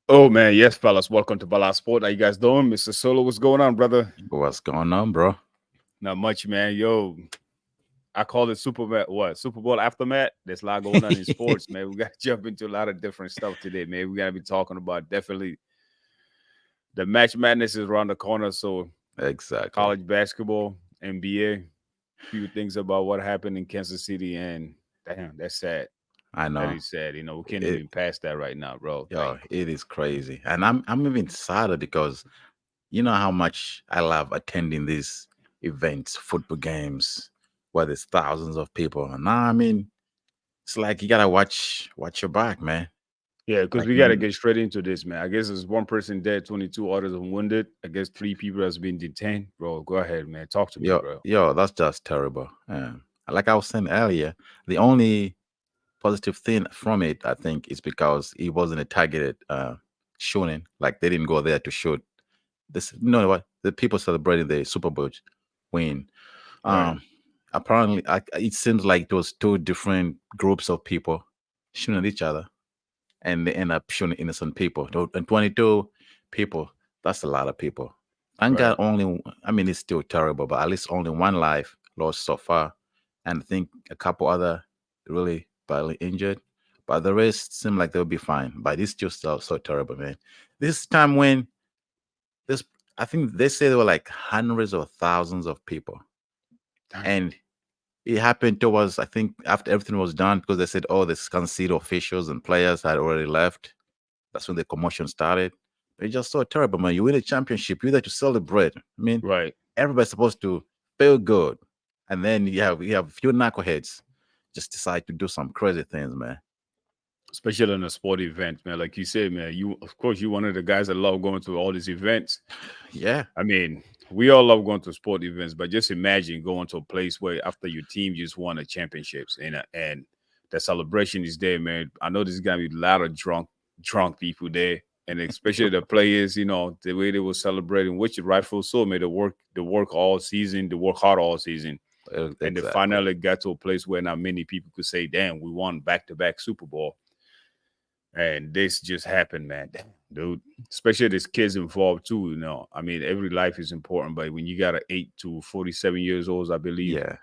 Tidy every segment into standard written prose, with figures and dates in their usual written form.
Oh man, yes, fellas. Welcome to Bala Sport. How you guys doing? Mr. Solo, what's going on, brother? What's going on, bro? Not much, man. Yo, I call it Super Bowl aftermath. There's a lot going on in sports, man. We gotta jump into a lot of different stuff today, man. We gotta be talking about definitely the match madness is around the corner. So Exactly. college basketball, NBA, few things about what happened in Kansas City, and damn, that's sad. I That know. is sad. We can't It even pass that right now, bro. Like, it is crazy. And I'm even sadder because you know how much I love attending these events, football games, where there's thousands of people. And now it's like you gotta watch your back, man. yeah, because Like we got to get straight into this, man. I guess there's one person dead, 22 others are wounded. I guess three people has been detained. Bro, go ahead, man. Talk to me, bro. that's just terrible. Like I was saying earlier, the only positive thing from it, I think, is because it wasn't a targeted shooting. Like they didn't go there to shoot. This, you know what? The people celebrating the Super Bowl win. Right, Um, Apparently, it seems like it was two different groups of people shooting at each other, and they end up shooting innocent people. And 22 people, that's a lot of people. Thank right. God only, I mean, it's still terrible, but at least only one life lost so far. And I think a couple other really badly injured. But the rest seem like they'll be fine. But it's just so terrible, man. This time when this, I think they say there were like hundreds or thousands of people. Damn. And it happened towards, I think, after everything was done, because they said, oh, the Kansas City officials and players had already left. That's when the commotion started. It's just so terrible, man. You win a championship, you're there to celebrate. I mean, Right. everybody's supposed to feel good. And then you have a few knuckleheads just decide to do some crazy things, man. Especially in a sport event, man. Like you said, man, of course, you one of the guys that love going to all these events. Yeah, I mean, we all love going to sport events, but just imagine going to a place where after your team just won the championships and the celebration is there, man. I know there's gonna be a lot of drunk people there, and especially the players. The way they were celebrating, which is rightful so, man. They work all season, they work hard all season, and they exactly. finally got to a place where not many people could say, "Damn, we won back-to-back Super Bowl." And this just happened, man. Damn, dude. Especially there's kids involved too. I mean, every life is important, but when you got an 8 to 47 years old, I believe Yeah,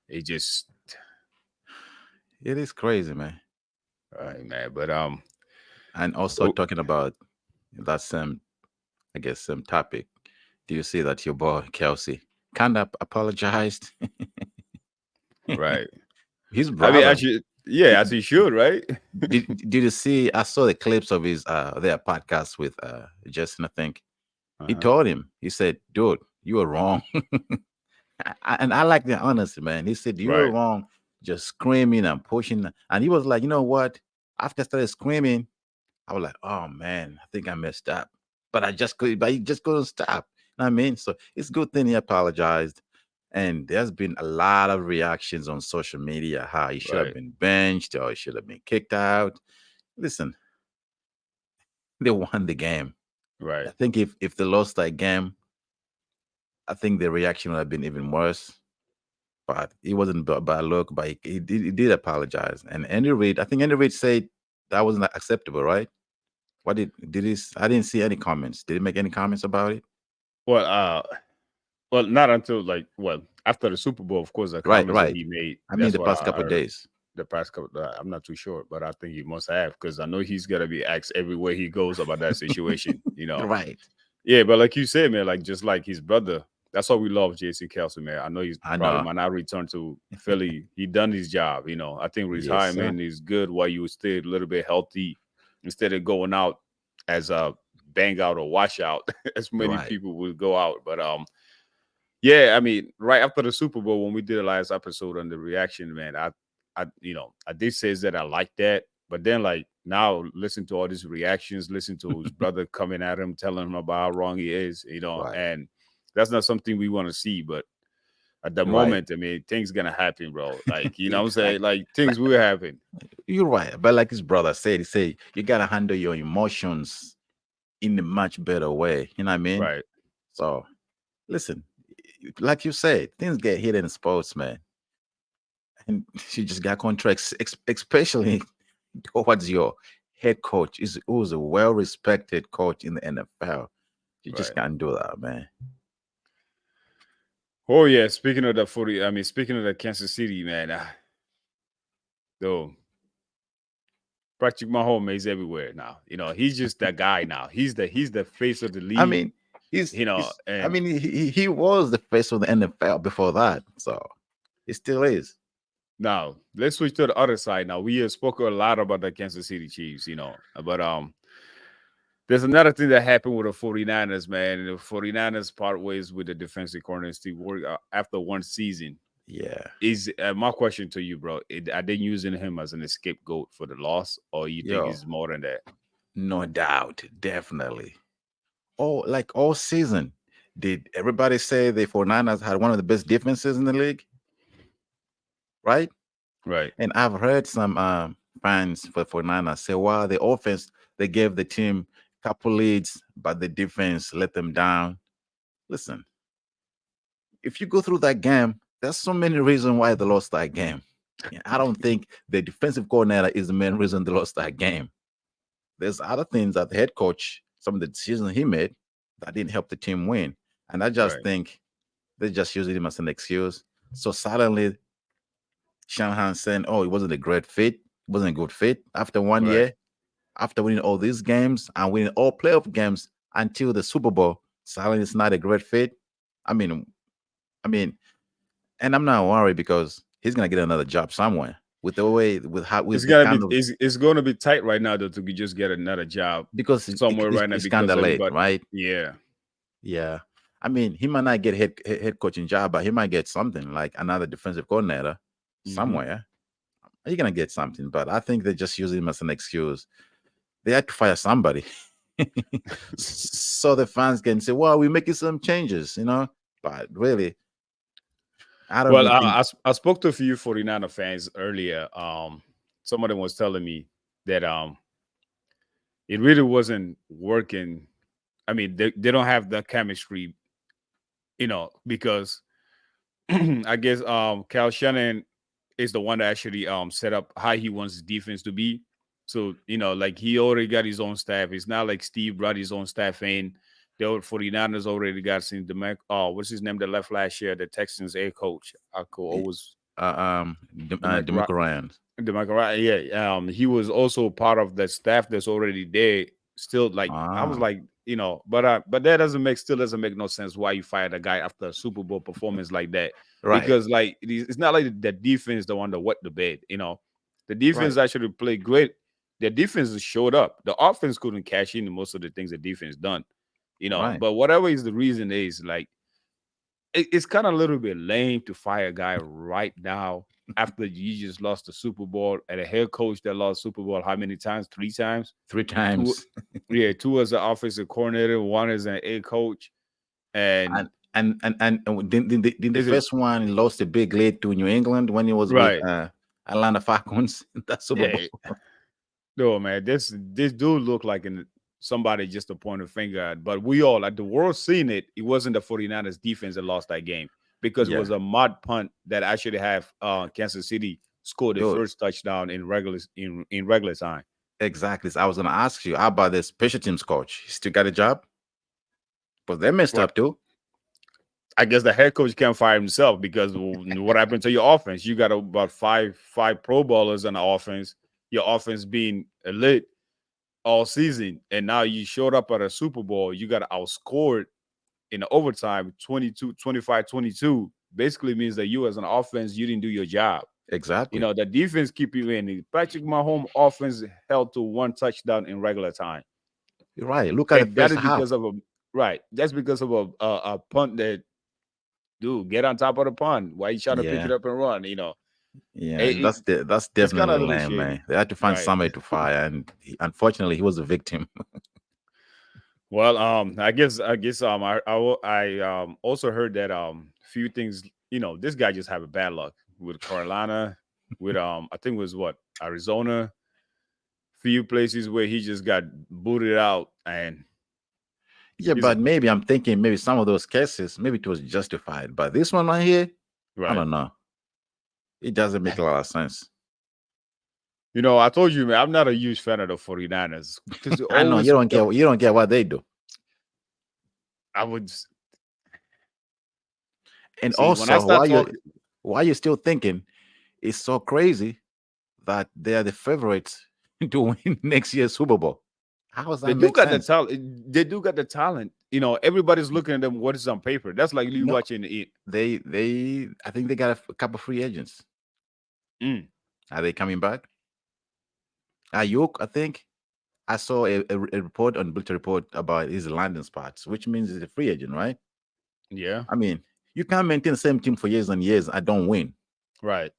it just, it is crazy, man. all right, man. But And also oh, talking about that same, I guess, same topic. Do you see that your boy Kelsey kind of apologized? right. His I mean, brother. actually, yeah, as he should, right? Did you see? I saw the clips of his their podcast with Justin. I think he Uh-huh. told him. He said, "Dude, you were wrong." And I like the honesty, man. He said, "You were Right, wrong," just screaming and pushing. And he was like, "You know what?" After I started screaming, I was like, "Oh man, I think I messed up." But I just could. But he just couldn't stop. You know what I mean, so it's a good thing he apologized. And there's been a lot of reactions on social media how he should have right, been benched or he should have been kicked out. Listen, they won the game. I right. think if they lost that game, I think the reaction would have been even worse. But it wasn't bad luck. But he did apologize. And Andy Reid, I think Andy Reid said that wasn't acceptable, right? What did he? I didn't see any comments. Did he make any comments about it? Well, not until like after the Super Bowl, of course, the Right, comments that right. he made. I mean, That's the what past I couple of heard. days. The past couple. I'm not too sure, but I think he must have because I know he's gonna be asked everywhere he goes about that situation. Right. Yeah, but like you said, man, like just like his brother, that's why we love JC Kelsey, man. I know he's I probably know. might not return to Philly. He done his job. I think Yes, sir. retirement is good while you stay a little bit healthy instead of going out as a bang out or wash out, as many Right. people would go out. But yeah, I mean, right after the Super Bowl when we did the last episode on the reaction, man, I did say that I like that, but then like now listen to all these reactions, listen to his brother coming at him, telling him about how wrong he is, Right. and that's not something we want to see. But at the Right. moment, I mean, things gonna happen, bro. Like what I'm saying, Exactly. like Like, things will happen. you're right. But like his brother said, he said you gotta handle your emotions in a much better way. You know what I mean? Right, So listen, like you said, things get hit in sports, man. And she just got contracts, especially towards your head coach. Is who's a well-respected coach in the NFL. You just Right. can't do that, man. Oh yeah. Speaking of the 40, I mean, speaking of the Kansas City, man, though Patrick Mahomes is everywhere now. He's just that guy now. He's the face of the I league. mean, he's. I And mean, he was the face of the NFL before that, so he still is. now let's switch to the other side. Now we have spoken a lot about the Kansas City Chiefs, but there's another thing that happened with the 49ers, man. The 49ers part ways with the defensive corner Steve Ward after one season. Yeah, Is my question to you, bro? Are they using him as an scapegoat for the loss, or you think yo, it's more than that? no doubt, definitely. All season, did everybody say the 49ers had one of the best defenses in the league? Right? Right, And I've heard some fans for 49ers say, wow, the offense, they gave the team a couple leads, but the defense let them down. Listen, if you go through that game, there's so many reasons why they lost that game. Yeah, I don't think the defensive coordinator is the main reason they lost that game. There's other things that the head coach, some of the decisions he made that didn't help the team win. And I just right. think they're just using him as an excuse. So suddenly Shanahan saying, oh, it wasn't a great fit, it wasn't a good fit after one Right. year, after winning all these games and winning all playoff games until the Super Bowl. Suddenly it's not a great fit. I mean, I mean, and I'm not worried because he's gonna get another job somewhere with the way with how It's with the gonna be kind of it's going to be tight right now though to just get another job because somewhere right now it's kind because of late, everybody. right? Yeah. Yeah. I mean, he might not get head coaching job, but he might get something like another defensive coordinator Hmm. somewhere. You're gonna get something, but I think they just use him as an excuse. They had to fire somebody, so the fans can say, "Well, we're making some changes," you know. But really, I don't Well, even think I spoke to a few 49er fans earlier. Some of them was telling me that it really wasn't working. I mean, they don't have the chemistry, because I guess Cal Shannon is the one that actually set up how he wants his defense to be. So, like he already got his own staff. It's not like Steve brought his own staff in. The old 49ers already got seen the what's his name that left last year, the Texans air coach. I could always the Demico Ryan. Yeah, he was also part of the staff that's already there. Still, like I was Ah, like, but that doesn't make no sense why you fired a guy after a Super Bowl performance like that. right, Because like it's not like the defense the one that wet the bed. The defense right, actually played great. The defense showed up. The offense couldn't cash in most of the things the defense done. right. But whatever is the reason is like it's kind of a little bit lame to fire a guy right now after you just lost the Super Bowl and a head coach that lost Super Bowl how many times? 3 times. Three Two, times, yeah, two as an offensive coordinator, one as an head coach, and and the is it first one he lost a big lead to New England when he was with right? Atlanta Falcons in that Super Bowl. Yeah, no man, this dude looked like somebody just to point a finger at, but we all like the world seen it. It wasn't the 49ers defense that lost that game because it Yeah, was a mud punt that actually have Kansas City scored the dude, first touchdown in regular time. exactly. So I was gonna ask you, how about the special teams coach? He still got a job? But they messed What up too. I guess the head coach can't fire himself because what happened to your offense? You got about five Pro Bowlers on the offense. Your offense being elite all season, and now you showed up at a Super Bowl. You got outscored in the overtime 22-25-22. Basically means that you as an offense, you didn't do your job. Exactly. The defense keep you in. Patrick Mahomes offense held to one touchdown in regular time. You're right. Look at the And that first is because half. of a right. That's because of a punt that dude get on top of the punt. Why you trying to pick it Yeah. up and run? Yeah, It, it, that's it's kind definitely of a little lame, man. shady. They had to find Right. somebody to fire, and unfortunately, he was a victim. Well, I also heard that few things. This guy just have a bad luck with Carolina, with I think it was what Arizona, few places where he just got booted out, and Yeah, he's a but maybe I'm thinking maybe some of those cases, maybe it was justified. But this one right here, I right. don't know. It doesn't make a lot of sense. I told you, man, I'm not a huge fan of the 49ers because I know always you don't care what they do. I would And see when I also, start talking. why you still thinking it's so crazy that they are the favorites to win next year's Super Bowl? How does They that do make got the sense? talent. They do got the talent. Everybody's looking at them. What is on paper? That's like you No, watching it. I think they got a couple free agents. Mm, Are they coming back? Ayuk, I think I saw a report on Bleacher Report about his landing spots, which means he's a free agent, right? yeah, I mean, you can't maintain the same team for years and years. I don't win. right.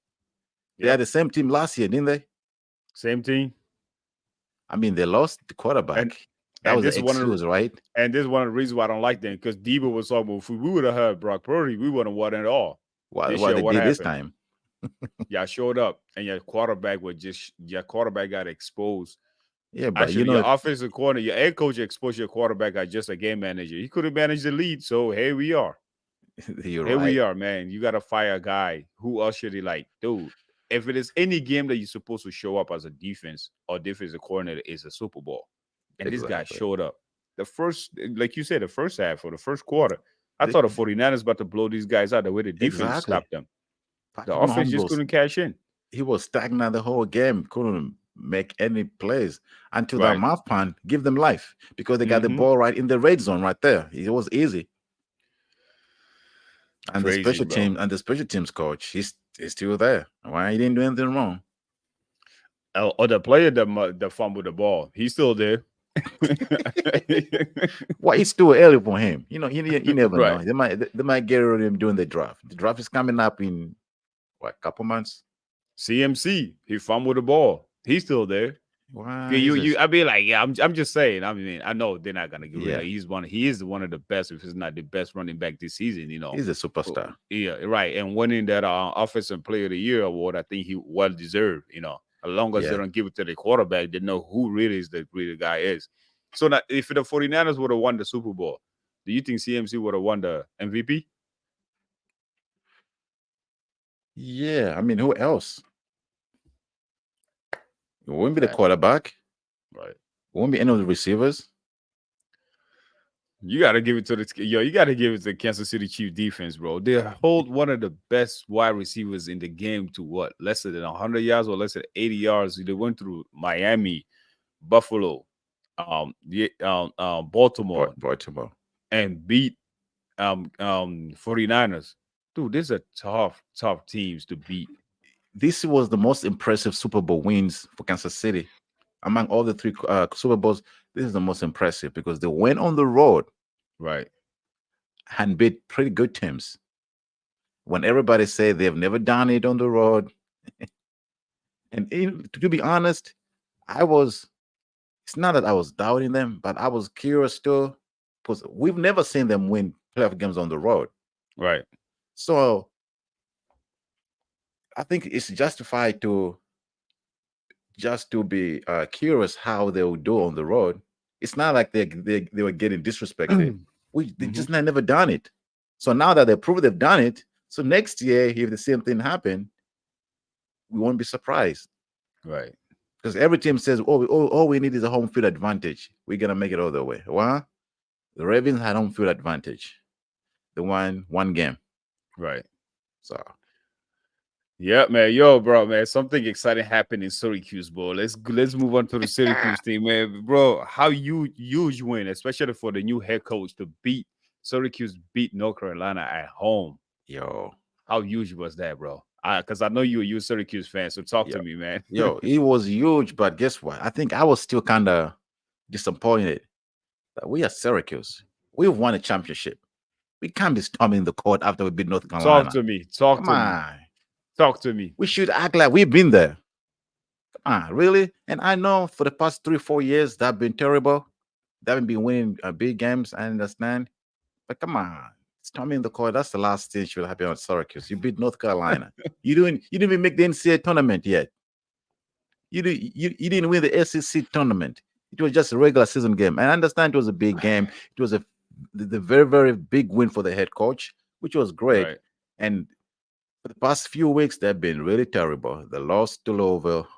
They had Yep. the same team last year, didn't they? Same team. I mean, they lost the And quarterback. That and was this the is one of excuse, right? this is one of the reasons why I don't like them because Debo was talking about if we would have had Brock Purdy, we wouldn't have won at all. This What year, they what did this happened? time. Y'all showed up and your quarterback got exposed. Yeah, but Actually, your offensive corner, your head coach exposed your quarterback as just a game manager. He could have managed the lead. So here we are. you're Here we right. are, man. You got to fire a guy. Who else should he like? Dude, if it is any game that you're supposed to show up as a defense or defensive coordinator, is a Super Bowl. And this guy Exactly. showed up. The first, like you said, the first half or the first quarter, I The- thought the 49ers about to blow these guys out the way the defense exactly. stopped them. The Patrick offense Mahomes just couldn't cash in. he was stagnant the whole game, couldn't make any plays until that Right. mouth pan give them life because they got the Mm-hmm. ball right in the red zone right there. It was easy. And Crazy, bro. the special teams coach, he's still there. Why he didn't do anything wrong? Or the player that fumbled the ball, he's still there. Why it's too early for him? You never know. Right. They might get rid of him during the draft. The draft is coming up in what, couple months? CMC, he fumbled the ball. He's still there. Why is You this? I mean, like, yeah, I'm just saying. I mean, I know they're not gonna get rid of. Yeah, He is one of the best, if it's not the best running back this season. he's a superstar. Yeah, right. And winning that offensive player of the year award, I think he well deserved. As long as they Yeah. don't give it to the quarterback, they know who really is the real guy is. So now, if the 49ers would have won the Super Bowl, do you think CMC would have won the MVP? Yeah, I mean, who else? It wouldn't be the Fact. quarterback. Right. It won't be any of the receivers. You got to give it to you got to give it to the Kansas City Chiefs defense, bro. They hold one of the best wide receivers in the game to what? Less than 100 yards or less than 80 yards. They went through Miami, Buffalo, Baltimore, Baltimore. and beat 49ers. Dude, these are tough teams to beat. This was the most impressive Super Bowl wins for Kansas City. Among all the three Super Bowls, this is the most impressive because they went on the road Right. and beat pretty good teams. When everybody say they've never done it on the road, and to be honest, it's not that I was doubting them, but I was curious too, because we've never seen them win playoff games on the road. Right. So I think it's justified to be curious how they will do on the road. It's not like they were getting disrespected. They just never done it. So now that they prove they've done it, so next year if the same thing happen, we won't be surprised. Right. Because every team says, all we need is a home field advantage. We're gonna make it all the way. Well, the Ravens had home field advantage. They won one game. Right. So Yeah, man. Yo, bro, man. Something exciting happened in Syracuse, bro. Let's move on to the Syracuse team, man. Bro, how huge win, especially for the new head coach to beat Syracuse, beat North Carolina at home. yo, How huge was that, bro? Because I know you're a huge Syracuse fan, so talk yo, to me, man. it was huge, but guess what? I think I was still kind of disappointed that we are Syracuse. We've won a championship. We can't be storming the court after we beat North Talk Carolina. to me. Talk Come to me. on. Talk to me. We should act like we've been there. Come on, really? And I know for the past 3-4 years that have been terrible. They haven't been winning big games. I understand, but come on, storming the court. That's the last thing should happen on Syracuse. You beat North Carolina. You didn't even make the NCAA tournament yet. You didn't win the SEC tournament. It was just a regular season game. And I understand it was a big game. It was the very, very big win for the head coach, which was great. Right. And for the past few weeks, they've been really terrible. They lost to Louisville.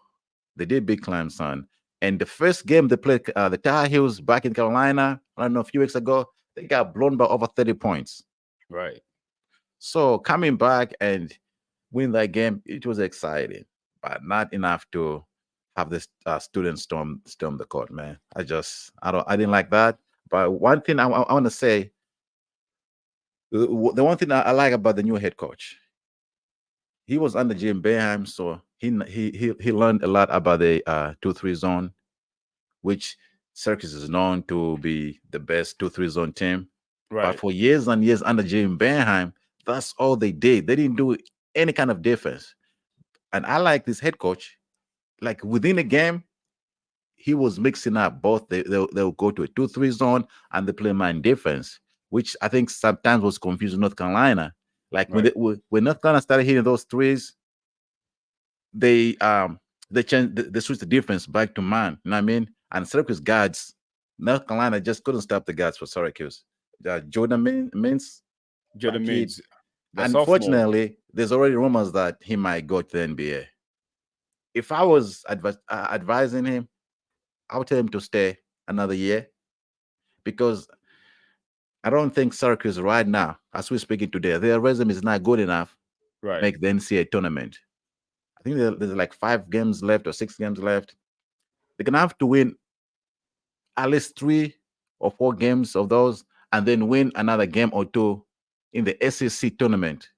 They did big Clemson. And the first game they played, the Tar Heels back in Carolina, I don't know, a few weeks ago, they got blown by over 30 points. Right. So coming back and win that game, it was exciting, but not enough to have this student storm the court, man. I didn't like that. But one thing I want to say, the one thing I like about the new head coach, he was under Jim Boeheim, so he learned a lot about the 2-3 zone, which Syracuse is known to be the best 2-3 zone team. But Right. for years and years under Jim Boeheim, that's all they did. They didn't do any kind of defense. And I like this head coach. Like within a game, he was mixing up both. They'll go to a 2-3 zone and they play man defense, which I think sometimes was confusing North Carolina. Like Right. when North Carolina started hitting those threes, they changed they switched the defense back to man. You know what I mean? And Syracuse guards, North Carolina just couldn't stop the guards for Syracuse. Jordan Mintz, that Jordan kid. means the sophomore. Unfortunately, there's already rumors that he might go to the NBA. If I was advising him, I would tell him to stay another year because I don't think Syracuse right now, as we're speaking today, their resume is not good enough to Right. make the NCAA tournament. I think there's like 5 games left or 6 games left. They're gonna have to win at least 3 or 4 games of those, and then win another game or two in the SEC tournament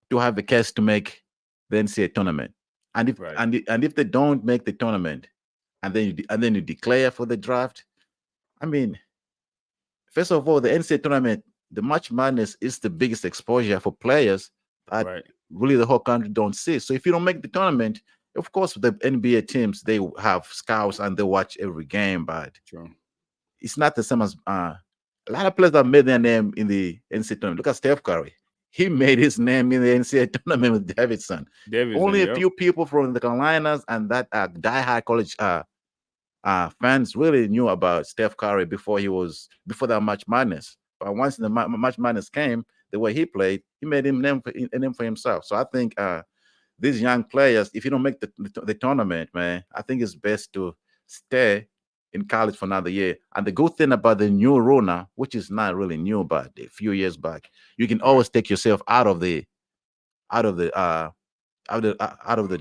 to have a case to make the NCAA tournament. And if Right. and if they don't make the tournament, and then you declare for the draft, I mean, first of all, the NCAA tournament, the March Madness is the biggest exposure for players that Right. really the whole country don't see. So if you don't make the tournament, of course, the NBA teams they have scouts and they watch every game, but True. it's not the same as a lot of players that made their name in the NCAA tournament. Look at Steph Curry. He made his name in the NCAA tournament with Davidson. Davidson. Only a Yep. few people from the Carolinas and that diehard college fans really knew about Steph Curry before that March Madness. But once the March Madness came, the way he played, he made a name for himself. So I think these young players, if you don't make the tournament, man, I think it's best to stay in college for another year. And the good thing about the new rule now, which is not really new, but a few years back, you can Right. always take yourself out of the out of the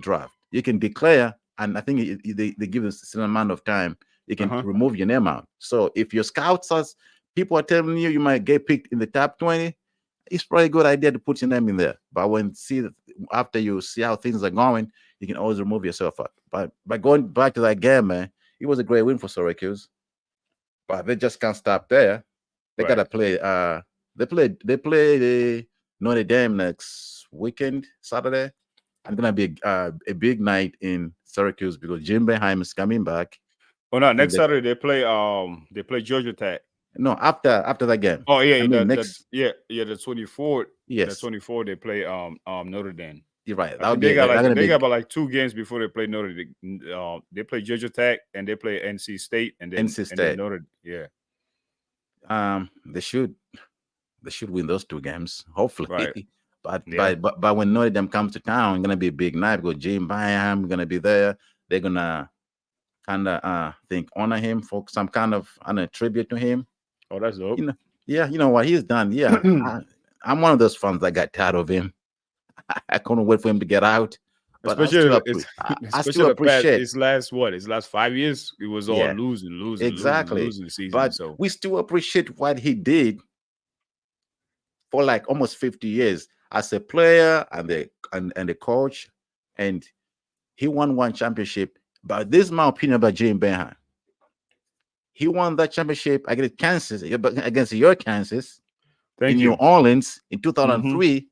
draft. You can declare, and I think they give us a certain amount of time. You Uh can huh. remove your name out. So if your scouts says people are telling you might get picked in the top 20, it's probably a good idea to put your name in there. But after you see how things are going, you can always remove yourself out. But by going back to that game, man, it was a great win for Syracuse. But they just can't stop there. They Right. gotta play. They play Notre Dame next weekend, Saturday. And gonna be a big night in Syracuse because Jim Boeheim is coming back. Oh I no, think next that Saturday they play Georgia Tech. no after that game. Oh yeah, I yeah, mean that next yeah, the 24th. The yes, 24th they play Notre Dame. you're right. I That'll think be they that got gonna be about like 2 games before they play Notre Dame. They play Georgia Tech and they play NC State NC and then State. Notre. Yeah. They should win those 2 games, hopefully. Right. but Yeah. but but but when Notre Dame comes to town, it's gonna be a big night because Jim Boeheim gonna be there. They're gonna kind of think honor him for some kind of tribute to him. Oh, that's You dope. know, yeah, you know what he's done. Yeah, I'm one of those fans that got tired of him. I couldn't wait for him to get out, but especially it's I still especially the past appreciate. his last what his last 5 years it was all Yeah, losing, losing, losing, exactly. losing the season. But So we still appreciate what he did for like almost 50 years as a player and the coach, and he won one championship. But this is my opinion about Jim Boeheim. He won that championship against your Kansas in thank New you. Orleans in Mm-hmm. 2003,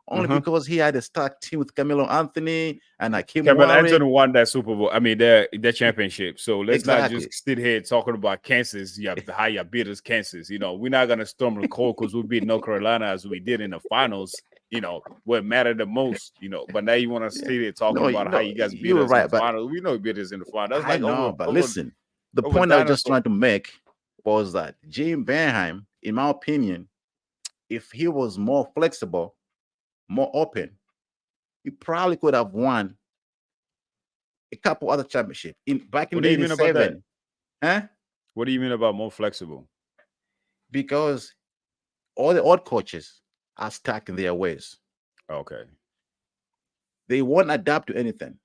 only Uh-huh. because he had a stacked team with Camilo Anthony and Hakeem Kevin Warwick. Anthony won that Super Bowl. I mean, that championship. So let's not Exactly. just sit here talking about Kansas. Yeah, how you beat us, Kansas. We're not gonna storm the court because we beat North Carolina as we did in the finals. What mattered the most. But now you want to Yeah. sit here talking No, about how you guys beat you're us in right, the but finals. We know you beat us in the finals. That's I like know. But over listen, the over point I was just dinosaur. trying to make was that Jim Boeheim, in my opinion, if he was more flexible, more open, he probably could have won a couple other championship in back in What do the you mean about that? 87, huh? What do you mean about more flexible? Because all the old coaches are stuck in their ways. Okay. They won't adapt to anything.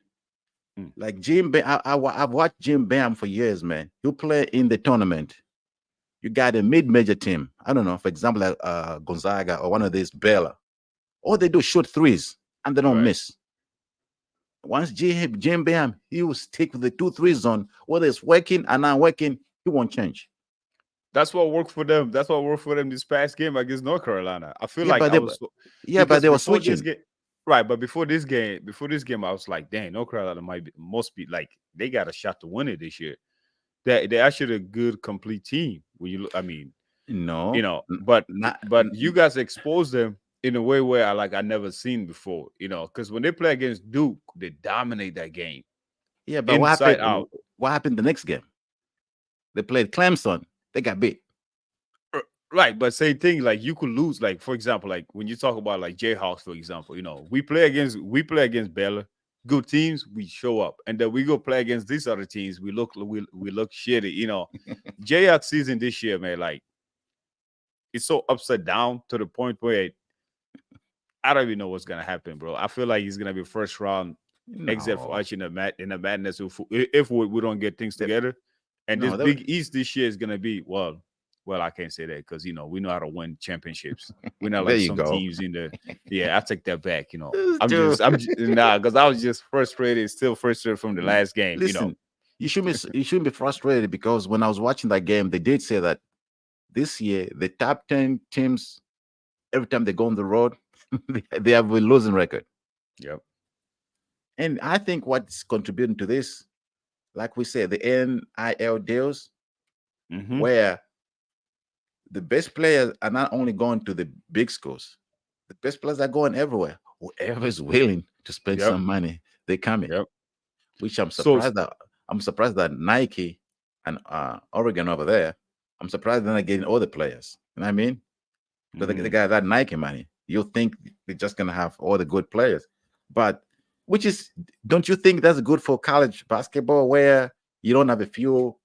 Hmm. Like Jim, I've watched Jim Bam for years, man. You play in the tournament. You got a mid-major team. I don't know, for example, like Gonzaga or one of these Baylor. All they do is shoot threes and they don't Right. miss. Once Jim Bam, he will stick with the 2-3 zone, whether it's working or not working, he won't change. That's what worked for them. That's what worked for them this past game against North Carolina. I feel Yeah, like but I they, was yeah, but because they were before this switching. game, right? But before this game, I was like, dang, North Carolina must be like they got a shot to win it this year. They're actually a good complete team. When you look, I mean, No, not. but you guys expose them in a way where I never seen before. Because when they play against Duke, they dominate that game Yeah, but what inside happened? out. What happened the next game? They played Clemson. They got beat. Right, but same thing. Like you could lose. Like for example, like when you talk about like Jayhawks, for example, we play against Baylor, good teams. We show up, and then we go play against these other teams. We look shitty. Jayhawks season this year, man. Like it's so upside down to the point where I don't even know what's gonna happen, bro. I feel like he's gonna be first round exit for No, us in the madness if we don't get things they, together. And this no, Big East this year is gonna be well. I can't say that because we know how to win championships. We're not there like you some go. teams in the. Yeah, I take that back. This dude. Nah, because I was just frustrated, still frustrated from the last game. Listen, you shouldn't be frustrated because when I was watching that game, they did say that this year the top 10 teams every time they go on the road, they have a losing record. Yep. And I think what's contributing to this, like we said, the NIL deals, Mm-hmm. where the best players are not only going to the big schools, the best players are going everywhere. Whoever is willing to spend Yep. some money, they come in. Yep. Which I'm So. surprised that Nike and Oregon over there, I'm surprised they're not getting all the players. You know what I mean? Because they Mhm. got that Nike money. You think they're just gonna have all the good players, but which is, don't you think that's good for college basketball where you don't have a few?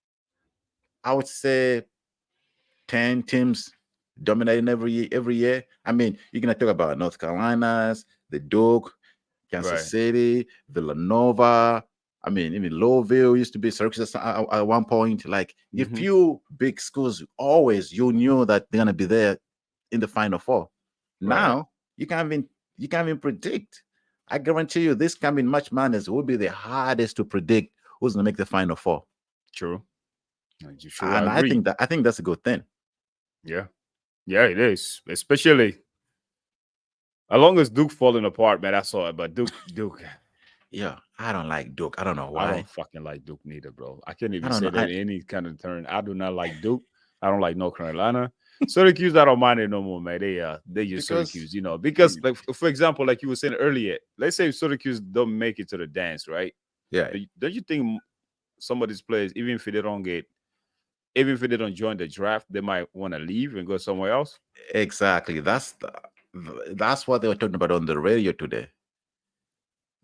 I would say 10 teams dominating every year. I mean, you're gonna talk about North Carolina's, the Duke, Kansas Right. City, Villanova. I mean, even Louisville used to be Syracuse at one point. Like a Mm-hmm. few big schools, always you knew that they're gonna be there in the Final Four. Right. Now you can't even predict. I guarantee you, this coming March Madness will be the hardest to predict who's gonna make the Final Four. True. True. I And I agree. think that's a good thing. Yeah. Yeah, it is. Especially as long as Duke falling apart, man. I saw it, but Duke. Yeah, I don't like Duke. I don't know I don't why. fucking like Duke neither, bro. I can't I even don't say know. that in any kind of turn. I do not like Duke. I don't like North Carolina. Syracuse, I don't mind it no more, man. They just Because Syracuse, because like for example, like you were saying earlier, let's say Syracuse don't make it to the dance, right? yeah, Don't you think some of these players, even if they don't join the draft, they might want to leave and go somewhere else? exactly. That's what they were talking about on the radio today.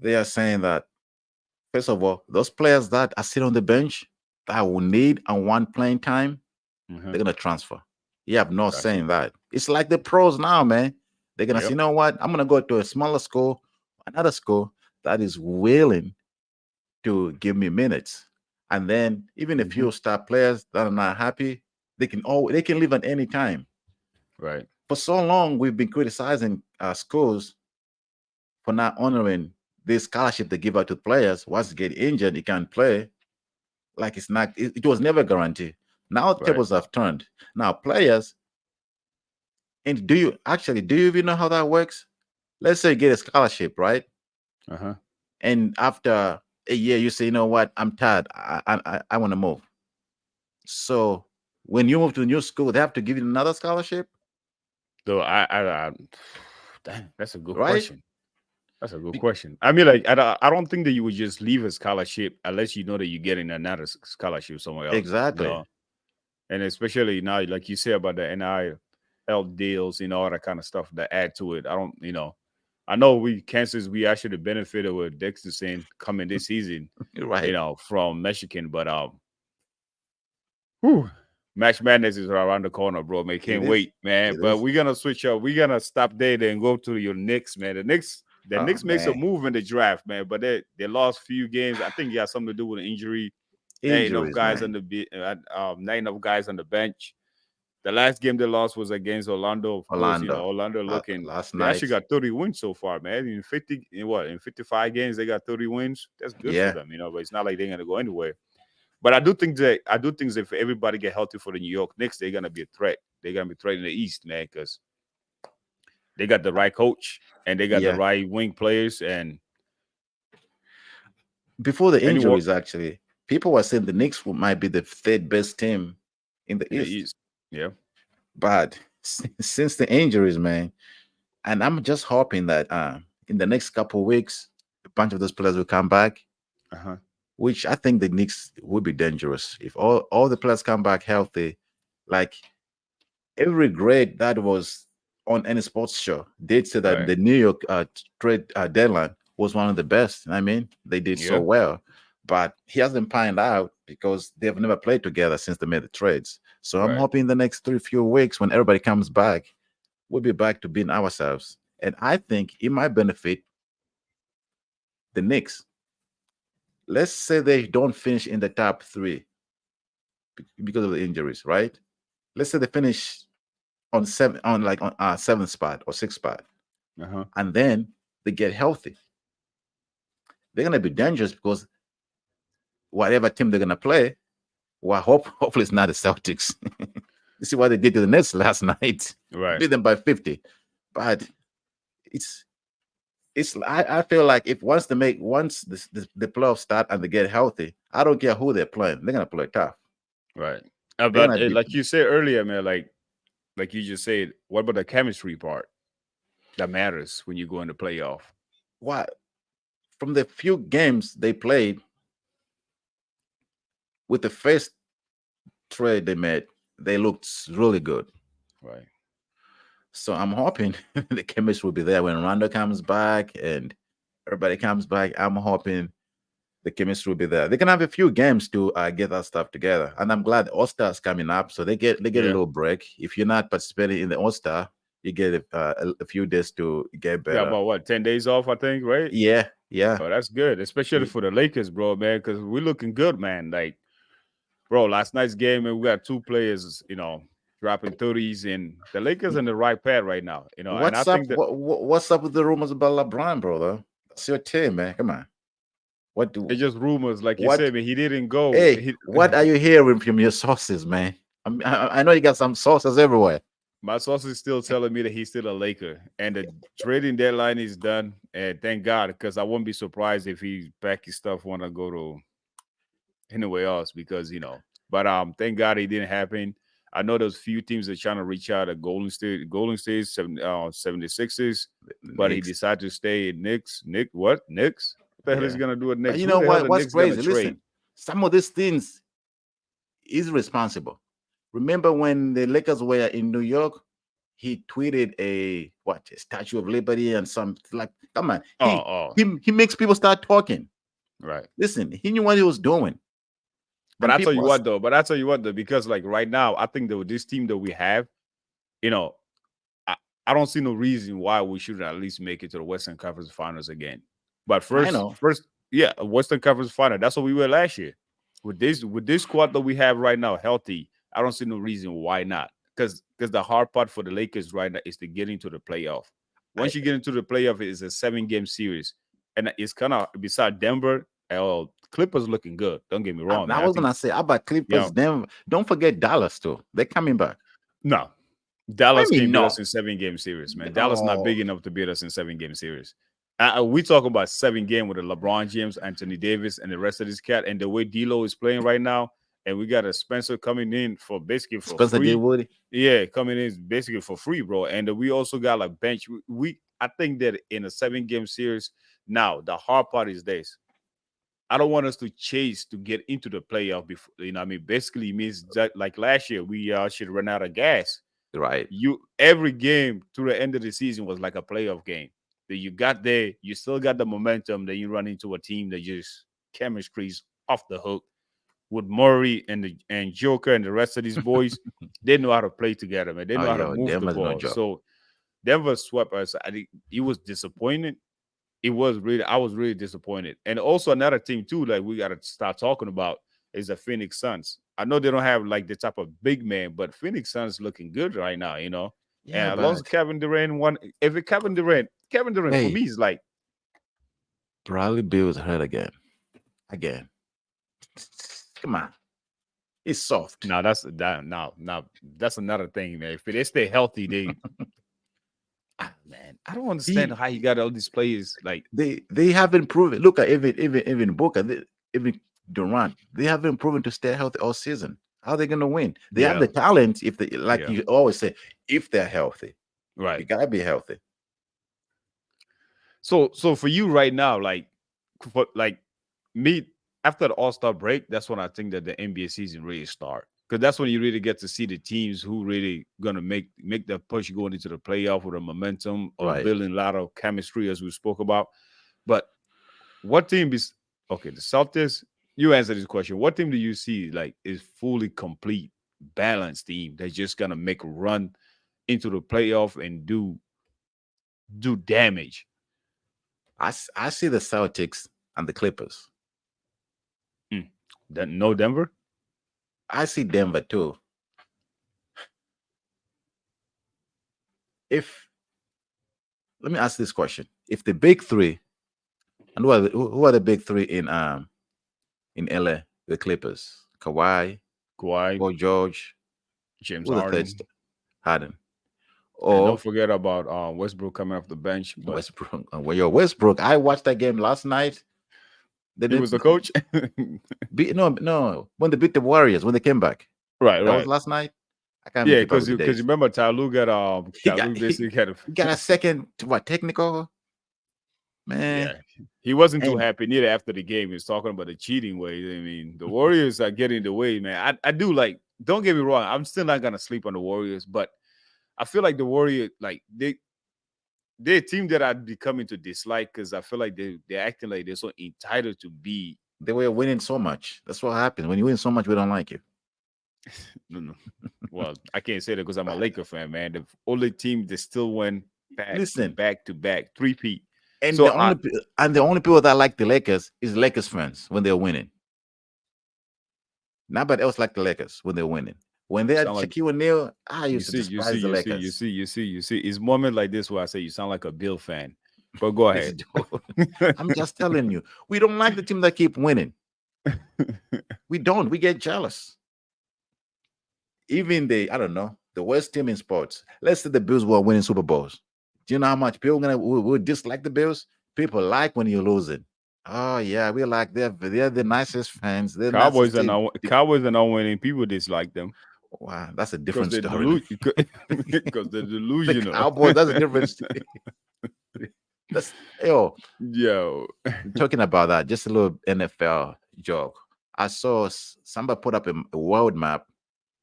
They are saying that first of all, those players that are sitting on the bench that will need and want playing time, Mm-hmm. they're gonna transfer. You have no Gotcha. saying that. It's like the pros now, man. They're gonna say, Yep. you know what? I'm gonna go to a smaller school, another school that is willing to give me minutes. And then even a Mm-hmm. few star players that are not happy, they can leave at any time. Right. For so long, we've been criticizing schools for not honoring this scholarship they give out to players. Once they get injured, you can't play. Like it's not, it was never guaranteed. Now the Right. tables have turned. Now players, and do you even know how that works? Let's say you get a scholarship, right? Uh-huh. And after a year, you say, you know what, I'm tired. I want to move. So when you move to a new school, they have to give you another scholarship, So damn, that's a good right? question. That's a good Be- question. I mean, like, I don't think that you would just leave a scholarship unless you know that you're getting another scholarship somewhere else. exactly. And especially now, like you say about the NIL deals, all that kind of stuff that add to it. I know we Kansas we actually benefited with Dixon coming this season, Right. from Michigan, but whew, Match Madness is around the corner, bro. Man, It can't is. wait, man. It But is. we're gonna switch up. We're gonna stop there and go to your Knicks, man. The Oh Knicks makes a man, move in the draft, man. But they lost few games. I think it has something to do with an injury. There ain't enough injuries, guys on man. the not enough guys on the bench. The last game they lost was against Orlando. Of course, Orlando Orlando looking. last They actually night. got 30 wins so far, man. In 55 games they got 30 wins. That's good for Yeah, them, But it's not like they're gonna go anywhere. But I do think that if everybody get healthy for the New York Knicks, they're gonna be a threat. They're gonna be threatening the East, man, because they got the right coach and they got the yeah. right wing players and Before the anyone injuries, actually, people were saying the Knicks might be the third best team in the in the East. East. Yeah. But since the injuries, man, and I'm just hoping that in the next couple of weeks, a bunch of those players will come back, Uh-huh. which I think the Knicks would be dangerous if all the players come back healthy. Like every grade that was on any sports show did say that Right. the New York trade deadline was one of the best. I mean, they did so Yeah. well, but he hasn't panned out because they've never played together since they made the trades. So I'm Right. hoping the next three few weeks, when everybody comes back, we'll be back to being ourselves. And I think it might benefit the Knicks. Let's say they don't finish in the top three because of the injuries, right? Let's say they finish on seventh spot or sixth spot, Uh-huh. and then they get healthy. They're gonna be dangerous because whatever team they're gonna play, well, hopefully it's not the Celtics. You see what they did to the Nets last night, Right. beat them by 50. But it's I feel like if once the playoffs start and they get healthy, I don't care who they're playing, they're gonna play tough. Right. They're But gonna beat like them. you said earlier, man, like you just said, what about the chemistry part that matters when you go into playoff? Why? From the few games they played with the first trade they made, they looked really good. Right. So I'm hoping the chemistry will be there when Rondo comes back and everybody comes back. I'm hoping the chemistry will be there. They can have a few games to get that stuff together, and I'm glad All Star's coming up, so they get a Yeah. little break. If you're not participating in the All Star, you get a few days to get We got better. about what, 10 days off, I think, right? Yeah, yeah. Oh, that's good, especially You- for the Lakers, bro, man, because we're looking good, man. Like, bro, last night's game, and we got two players, dropping 30s, and the Lakers in the right path right now, and I What's up? think that What's up with the rumors about LeBron, brother? That's your team, man. Come on. What do it's just rumors, like you what? said, man. He didn't go. Hey, what are you hearing from your sources, man? I know you got some sources everywhere. My source is still telling me that he's still a Laker, and the trading deadline is done. And thank God, because I wouldn't be surprised if he pack his stuff, want to go to anywhere else, because But thank God it didn't happen. I know there's few teams that trying to reach out at Golden State 76ers, but he Knicks. decided to stay at Knicks. What? Knicks? What the hell is Yeah. he gonna do at But Knicks? you Who know the hell what? the What's Knicks gonna crazy? trade? Listen, some of these things is responsible. Remember when the Lakers were in New York? He tweeted a Statue of Liberty and some like. Come on, Oh, he oh, he makes people start talking. right. Listen, he knew what he was doing, But and I tell you people are what though. But I tell you what though, because like right now, I think that with this team that we have, you know, I, I don't see no reason why we shouldn't at least make it to the Western Conference Finals again. But I first, know. yeah, Western Conference Final. That's what we were last year. With this squad that we have right now, healthy, I don't see no reason why not. Because the hard part for the Lakers right now is to get into the playoff. I Once you get into the playoff, it's a 7-game series, and it's kind of beside Denver. Clippers looking good. Don't get me wrong, I man. I was think gonna say how about you know Clippers. Them don't forget Dallas too. They're coming back. no, I Dallas mean, can't beat us no. in 7-game series, man. Dallas not Oh, big enough to beat us in 7-game series. We talking about 7 game with the LeBron James, Anthony Davis, and the rest of this cat, and the way D'Lo is playing right now, and we got a Spencer coming in for basically for Spencer free. Dinwiddie. Yeah, coming in basically for free, bro. And we also got like bench. I think that in a 7-game series, now the hard part is this. I don't want us to chase to get into the playoff before. I mean, basically it means that like last year we should run out of gas. Right. Every game through the end of the season was like a playoff game. that you got there, you still got the momentum. Then you run into a team that just chemistry's off the hook with Murray and Joker and the rest of these boys. They know how to play together, man. They Oh, know how to yo, move the Denver's no ball. joke. So Denver swept us. I think it was disappointing. It was really, I was really disappointed. And also another team too, like we got to start talking about is the Phoenix Suns. I know they don't have like the type of big man, but Phoenix Suns looking good right now, you know. Yeah, And as long as but Kevin Durant won, if it Kevin Durant for hey, me is like, Bradley Beal is hurt again. Again. Come on. It's soft. no, that's that now that's another thing, man. If they stay healthy, man, I don't understand He how you got all these players like they haven't proven. Look at even Booker, even Durant. They haven't proven to stay healthy all season. How are they gonna win? They have yeah, the talent if they, like yeah, you always say, if they're healthy. You right. gotta be healthy. So for you right now, for like me after the All-Star break, that's when I think that the NBA season really start. Because that's when you really get to see the teams who really gonna make the push going into the playoff with a momentum of Right. building a lot of chemistry as we spoke about. But what team is okay? The Celtics. You answer this question. What team do you see like is fully complete, balanced team that's just gonna make a run into the playoff and do damage? I see the Celtics and the Clippers. Mm. No Denver. I see Denver too. If Let me ask this question: if the big three, and who are the big three in LA? The Clippers, Kawhi, Kawhi, Paul George, James who the third? Harden, Harden, and don't or forget about Westbrook coming off the bench. But Westbrook. Well, your Westbrook. I watched that game last night. They he was didn't the coach. beat no when they beat the Warriors when they came back. Right, That was right. last night. I can't even Yeah, keep up because with the you days. remember Tyloo got He got Tyloo he, basically had a he got a second what technical man. yeah. He wasn't too And happy neither after the game. He was talking about the cheating way. I mean, the Warriors are getting in the way, man. I do like. Don't get me wrong. I'm still not gonna sleep on the Warriors, but I feel like the Warriors, like they're a team that I'd be coming to dislike because I feel like they're acting like they're so entitled to be. they were winning so much. That's what happens when you win so much. We don't like you. No, no. Well, I can't say that because I'm a Laker fan, man. The only team that still won back to Listen, back to back, 3-peat. and So I the only people that like the Lakers is Lakers fans when they're winning. Nobody else like the Lakers when they're winning. When they had sound like Shaquille O'Neal, I you used to see, you see, despise the you see, you Lakers. see, you see, you see. It's moment like this where I say you sound like a Bill fan. But go This ahead. is- I'm just telling you, we don't like the team that keep winning. We don't. We get jealous. Even I don't know, the worst team in sports. Let's say the Bills were winning Super Bowls. Do you know how much people will dislike the Bills? People like when you're losing. Oh yeah, we like they're the nicest fans. They're the nicest team. Cowboys are not winning. People dislike them Wow, that's a because different they're story. because they're The delusional. Cowboys, that's a different story. That's yo. Yo, Talking about that, just a little NFL joke. I saw somebody put up a world map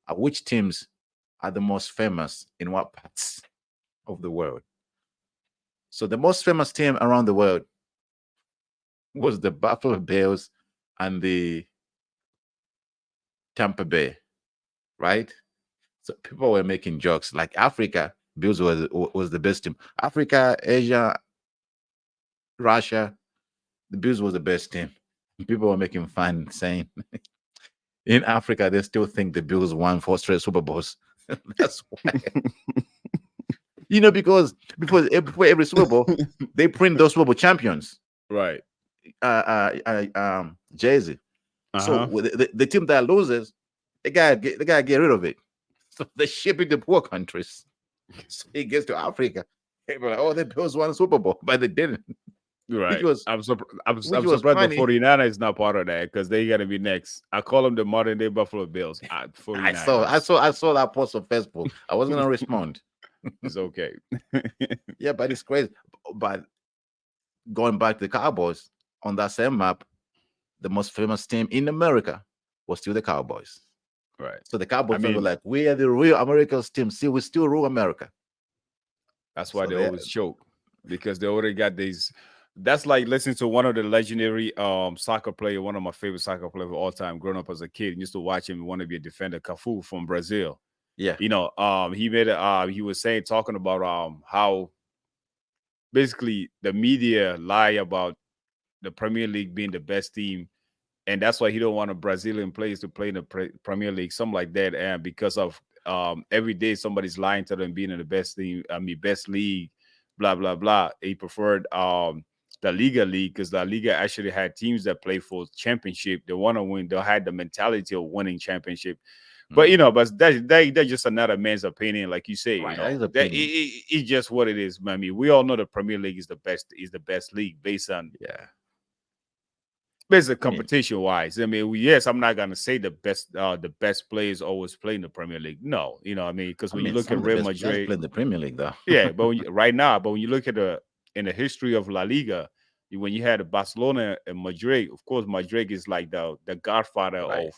of which teams are the most famous in what parts of the world. So the most famous team around the world was the Buffalo Bills and the Tampa Bay, right? So people were making jokes like Africa, Bills was the best team. Africa, Asia, Russia, the Bills was the best team. People were making fun saying in Africa they still think the Bills won 4 straight Super Bowls. That's why. Because before every Super Bowl, they print those Super Bowl champions. right. Jersey. So Uh-huh. the team that loses, they gotta get rid of it. So they ship it to poor countries. So it gets to Africa. People are like, oh, the Bills won a Super Bowl, but they didn't. Which Right. was I'm which was surprised the funny. 49ers is not part of that because they gotta be next. I call them the modern day Buffalo Bills. I saw I 49ers. saw I saw that post on Facebook. I wasn't gonna respond. It's okay. Yeah, but it's crazy. But going back to the Cowboys on that same map, the most famous team in America was still the Cowboys. Right. So the I Cowboys fans were mean, like, "We are the real America's team. See, we still rule America." that's why So they they always choke. because they already got these. That's like listening to one of the legendary soccer player, one of my favorite soccer players of all time. Growing up as a kid, used to watch him want to be a defender, Cafu from Brazil. Yeah. He made a he was saying talking about how basically the media lie about the Premier League being the best team, and that's why he don't want a Brazilian players to play in the Premier League, something like that. And because of every day somebody's lying to them being in the best team, best league, blah blah blah. He preferred the Liga league because the Liga actually had teams that play for championship. They want to win. They had the mentality of winning championship. But but that's just another man's opinion, like you say. Right, that is That opinion. it's just what it is. I mean, we all know the Premier League is the best league based on Yeah. basically I mean, competition wise. I mean, yes, I'm not gonna say the best players always play in the Premier League. No, I mean, because when you look some at of the Real best players Madrid, play in the Premier League, though. yeah, but when you look at in the history of La Liga, when you had Barcelona and Madrid, of course, Madrid is like the godfather Right.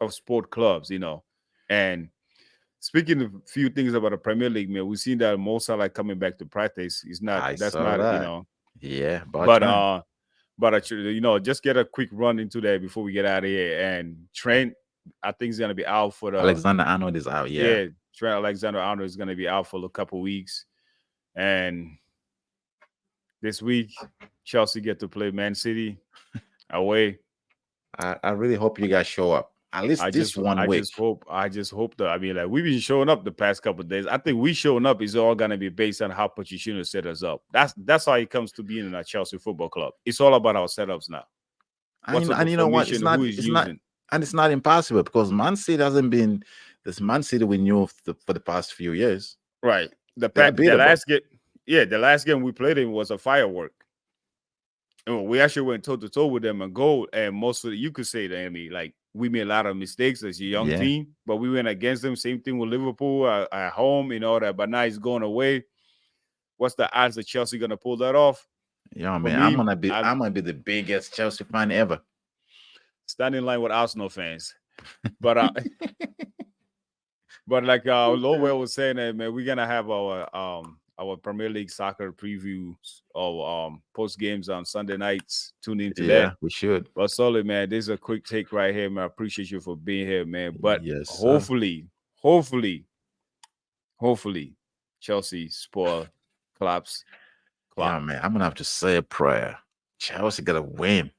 of sport clubs, And speaking of a few things about the Premier League, man, we've seen that Mo Salah coming back to practice. I That's saw not, that. Yeah, about but time. just get a quick run into that before we get out of here. And Trent, I think he's gonna be out for Alexander Arnold is out. Yeah. yeah, Trent Alexander-Arnold is gonna be out for a couple weeks, and this week Chelsea get to play Man City away. I really hope you guys show up. At least this one week. I just hope that, I mean, like, we've been showing up the past couple of days. I think we showing up is all gonna be based on how Pochettino set us up. That's how it comes to being in a Chelsea football club. It's all about our setups now. What type And of you know what? It's formation, not. who is It's not. using. And it's not impossible because Man City hasn't been this Man City we knew for the past few years. Right. They are The beatable. last game, yeah, the last game we played in was a firework. And we actually went toe to toe with them and goal. And most of you could say that, I mean, like, we made a lot of mistakes as a young Yeah. team, but we went against them. Same thing with Liverpool at home, that. But now he's going away. What's the odds that Chelsea gonna pull that off? Yeah, For man. me, I'm gonna be the biggest Chelsea fan ever. stand in line with Arsenal fans. But but like Lowell was saying, that, man, we're gonna have our Premier League soccer previews or post games on Sunday nights. Tune into that. Yeah, we should. But solid, man, this is a quick take right here, man. I appreciate you for being here, man. But Yes, sir. hopefully, Chelsea spoil Klopp's Yeah, clock. man. I'm gonna have to say a prayer. Chelsea gotta win.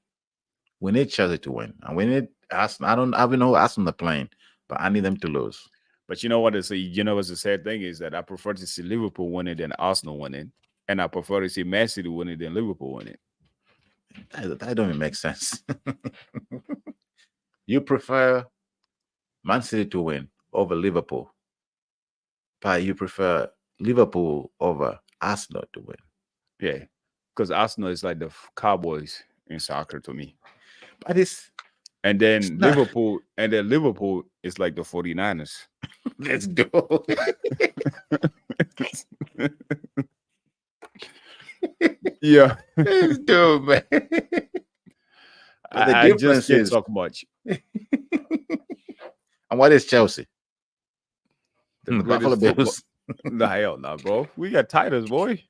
We need Chelsea to win, and we need Arsenal. I don't know Arsenal playing, but I need them to lose. But you know what? What's the sad thing is that I prefer to see Liverpool winning than Arsenal winning, and I prefer to see Man City winning than Liverpool winning. That don't even make sense. You prefer Man City to win over Liverpool, but you prefer Liverpool over Arsenal to win. Yeah, because Arsenal is like the Cowboys in soccer to me, But it's and not. Liverpool is like the 49ers. Let's do. Yeah, Let's do, man. But the I just difference can't is, talk much. and what is Chelsea? The The Buffalo greatest football. Bills. No, hell no, bro. We got titles, boy.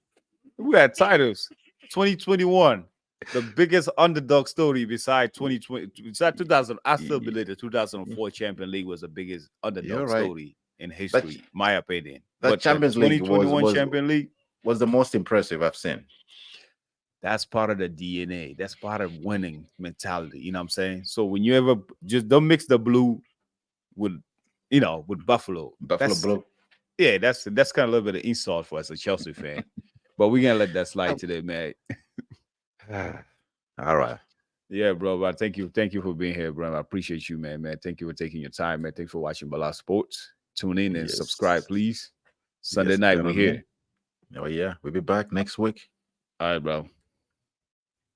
We got titles. 2021, the biggest underdog story beside 2020, beside 2000. I still believe the 2004 Champions League was the biggest You're underdog right. story in history, my opinion. That But Champions League 2021 Champions League, was the most impressive I've seen. that's part of the DNA. That's part of winning mentality. You know what I'm saying? So when you ever just don't mix the blue with, with Buffalo. Blue. Yeah, that's kind of a little bit of insult for us, a Chelsea fan. But we're gonna let that slide today, man. All right. Yeah, bro. But thank you for being here, bro. I appreciate you, man. Thank you for taking your time, man. Thanks for watching Bala Sports. Tune in and subscribe, please. Sunday night, we're here. Oh yeah, we'll be back next week. All right, bro.